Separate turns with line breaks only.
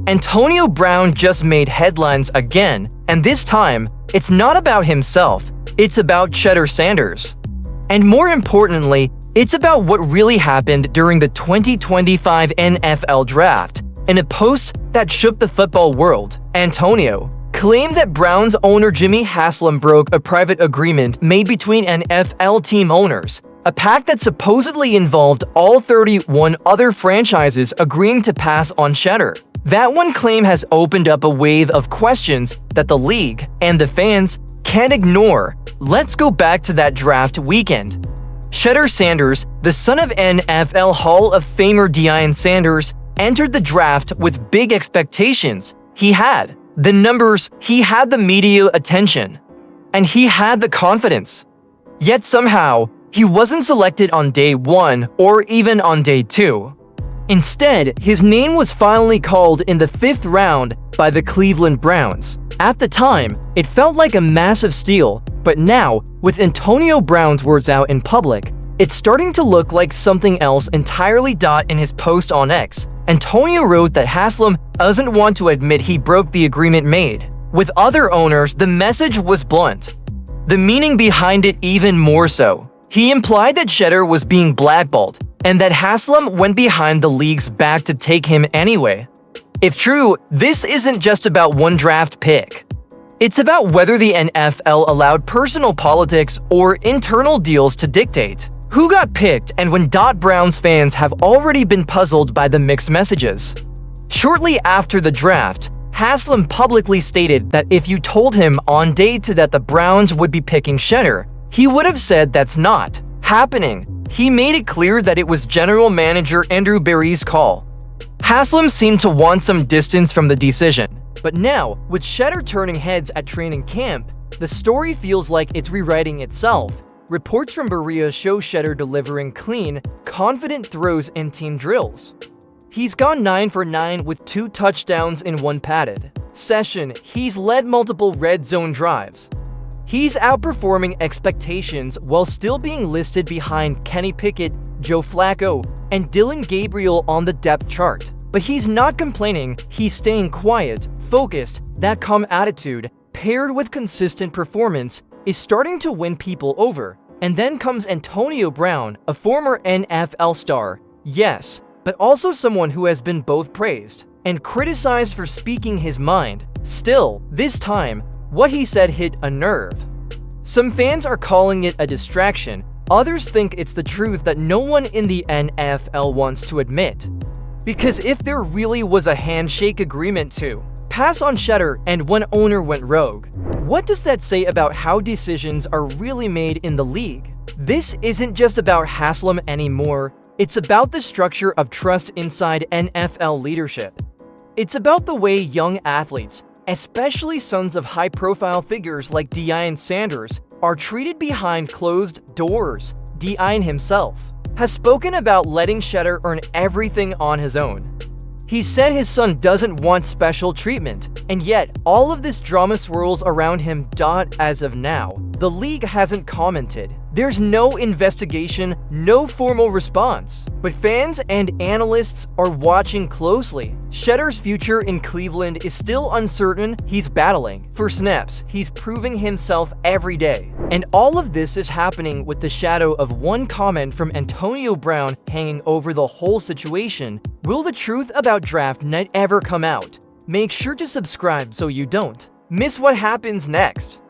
Antonio Brown just made headlines again, and this time, it's not about himself, it's about Shedeur Sanders. And more importantly, it's about what really happened during the 2025 NFL Draft. In a post that shook the football world, Antonio claimed that Browns owner Jimmy Haslam broke a private agreement made between NFL team owners, a pact that supposedly involved all 31 other franchises agreeing to pass on Shedeur. That one claim has opened up a wave of questions that the league and the fans can't ignore. Let's go back to that draft weekend. Shedeur Sanders, the son of NFL Hall of Famer Deion Sanders, entered the draft with big expectations. He had the numbers, he had the media attention, and he had the confidence. Yet somehow, he wasn't selected on day 1 or even on day 2. Instead, his name was finally called in the 5th round by the Cleveland Browns. At the time, it felt like a massive steal, but now, with Antonio Brown's words out in public, it's starting to look like something else entirely. In his post on X, Antonio wrote that Haslam doesn't want to admit he broke the agreement made. With other owners, the message was blunt. The meaning behind it even more so. He implied that Shedeur was being blackballed, and that Haslam went behind the league's back to take him anyway. If true, this isn't just about one draft pick. It's about whether the NFL allowed personal politics or internal deals to dictate who got picked, and when Browns fans have already been puzzled by the mixed messages. Shortly after the draft, Haslam publicly stated that if you told him on day 2 that the Browns would be picking Shedeur, he would have said that's not happening. He made it clear that it was general manager Andrew Berry's call. Haslam seemed to want some distance from the decision, but now, with Shedeur turning heads at training camp, the story feels like it's rewriting itself. Reports from Berea show Shedeur delivering clean, confident throws in team drills. He's gone 9 for 9 with 2 touchdowns in 1 padded session. He's led multiple red zone drives. He's outperforming expectations while still being listed behind Kenny Pickett, Joe Flacco, and Dylan Gabriel on the depth chart. But he's not complaining, he's staying quiet, focused. That calm attitude, paired with consistent performance, is starting to win people over. And then comes Antonio Brown, a former NFL star, yes, but also someone who has been both praised and criticized for speaking his mind. Still, this time, what he said hit a nerve. Some fans are calling it a distraction, others think it's the truth that no one in the NFL wants to admit. Because if there really was a handshake agreement to pass on Shedeur and one owner went rogue, what does that say about how decisions are really made in the league? This isn't just about Haslam anymore, it's about the structure of trust inside NFL leadership. It's about the way young athletes, especially sons of high-profile figures like Deion Sanders, are treated behind closed doors. Deion himself has spoken about letting Shedeur earn everything on his own. He said his son doesn't want special treatment, and yet all of this drama swirls around him. As of now, the league hasn't commented. There's no investigation, no formal response. But fans and analysts are watching closely. Shedeur's future in Cleveland is still uncertain. He's battling for snaps. He's proving himself every day. And all of this is happening with the shadow of one comment from Antonio Brown hanging over the whole situation. Will the truth about draft night ever come out? Make sure to subscribe so you don't miss what happens next.